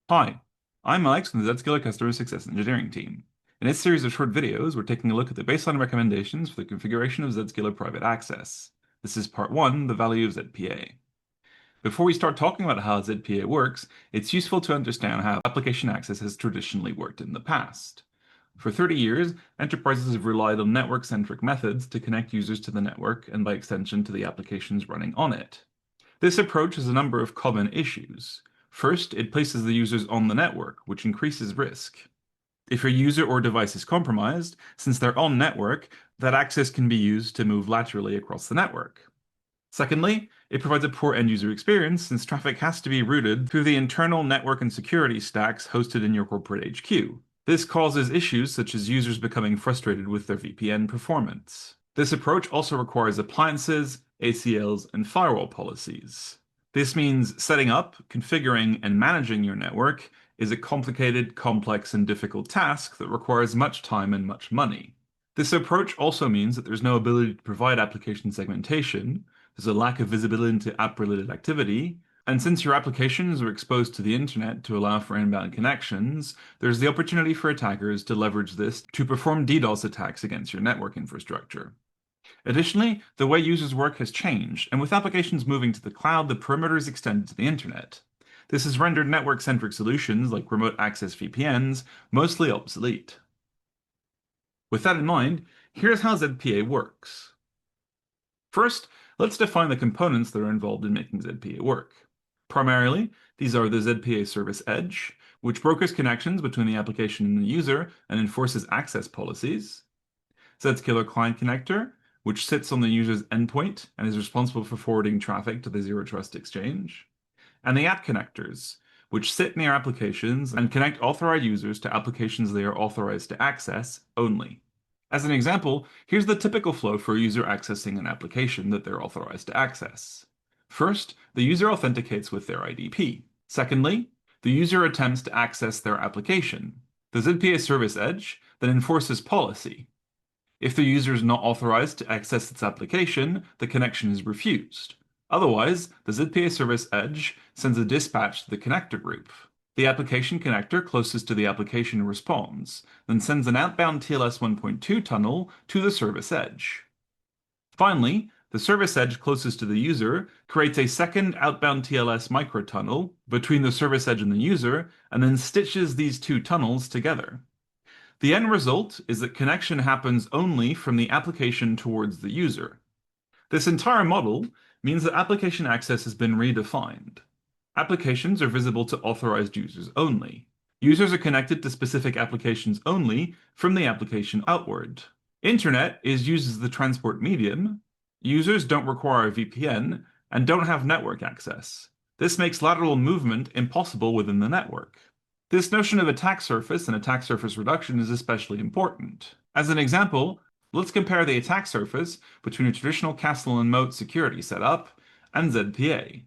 Hi, I'm Alex from the Zscaler Customer Success Engineering team. In this series of short videos, we're taking a look at the baseline recommendations for the configuration of Zscaler Private Access. This is part 1, the value of ZPA. Before we start talking about how ZPA works, it's useful to understand how application access has traditionally worked in the past. For 30 years, enterprises have relied on network-centric methods to connect users to the network and by extension to the applications running on it. This approach has a number of common issues. First, it places the users on the network, which increases risk. If your user or device is compromised, since they're on network, that access can be used to move laterally across the network. Secondly, it provides a poor end-user experience since traffic has to be routed through the internal network and security stacks hosted in your corporate HQ. This causes issues such as users becoming frustrated with their VPN performance. This approach also requires appliances, ACLs, and firewall policies. This means setting up, configuring, and managing your network is a complicated, complex, and difficult task that requires much time and much money. This approach also means that there's no ability to provide application segmentation, there's a lack of visibility into app-related activity, and since your applications are exposed to the internet to allow for inbound connections, there's the opportunity for attackers to leverage this to perform DDoS attacks against your network infrastructure. Additionally, the way users work has changed, and with applications moving to the cloud, the perimeter is extended to the internet. This has rendered network-centric solutions like remote access VPNs mostly obsolete. With that in mind, here's how ZPA works. First, let's define the components that are involved in making ZPA work. Primarily, these are the ZPA Service Edge, which brokers connections between the application and the user and enforces access policies. Zscaler Client Connector, which sits on the user's endpoint and is responsible for forwarding traffic to the Zero Trust Exchange. And the App Connectors, which sit near applications and connect authorized users to applications they are authorized to access only. As an example, here's the typical flow for a user accessing an application that they're authorized to access. First, the user authenticates with their IDP. Secondly, the user attempts to access their application. The ZPA Service Edge then enforces policy. If the user is not authorized to access its application, the connection is refused. Otherwise, the ZPA Service Edge sends a dispatch to the connector group. The application connector closest to the application responds, then sends an outbound TLS 1.2 tunnel to the service edge. Finally, the service edge closest to the user creates a second outbound TLS microtunnel between the service edge and the user, and then stitches these two tunnels together. The end result is that connection happens only from the application towards the user. This entire model means that application access has been redefined. Applications are visible to authorized users only. Users are connected to specific applications only from the application outward. Internet is used as the transport medium. Users don't require a VPN and don't have network access. This makes lateral movement impossible within the network. This notion of attack surface and attack surface reduction is especially important. As an example, let's compare the attack surface between a traditional castle and moat security setup and ZPA.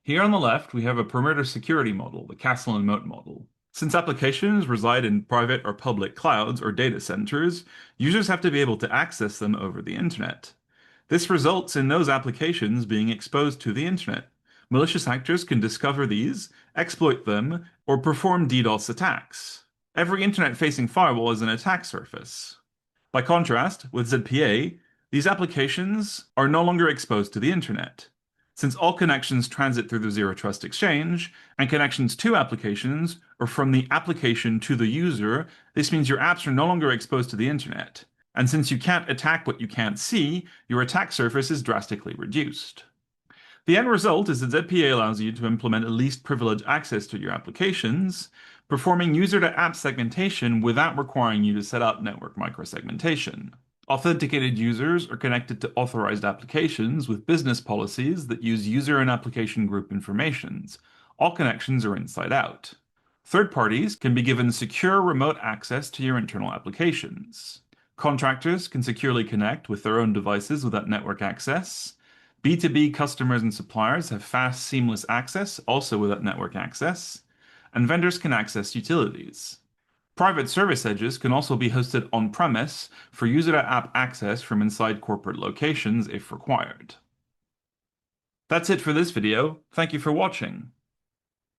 Here on the left, we have a perimeter security model, the castle and moat model. Since applications reside in private or public clouds or data centers, users have to be able to access them over the internet. This results in those applications being exposed to the internet. Malicious actors can discover these, exploit them, or perform DDoS attacks. Every internet-facing firewall is an attack surface. By contrast, with ZPA, these applications are no longer exposed to the internet. Since all connections transit through the Zero Trust Exchange, and connections to applications are from the application to the user, this means your apps are no longer exposed to the internet. And since you can't attack what you can't see, your attack surface is drastically reduced. The end result is that ZPA allows you to implement least privilege access to your applications, performing user-to-app segmentation without requiring you to set up network microsegmentation. Authenticated users are connected to authorized applications with business policies that use user and application group informations. All connections are inside out. Third parties can be given secure remote access to your internal applications. Contractors can securely connect with their own devices without network access. B2B customers and suppliers have fast, seamless access, also without network access. And vendors can access utilities. Private service edges can also be hosted on-premise for user-to-app access from inside corporate locations if required. That's it for this video. Thank you for watching.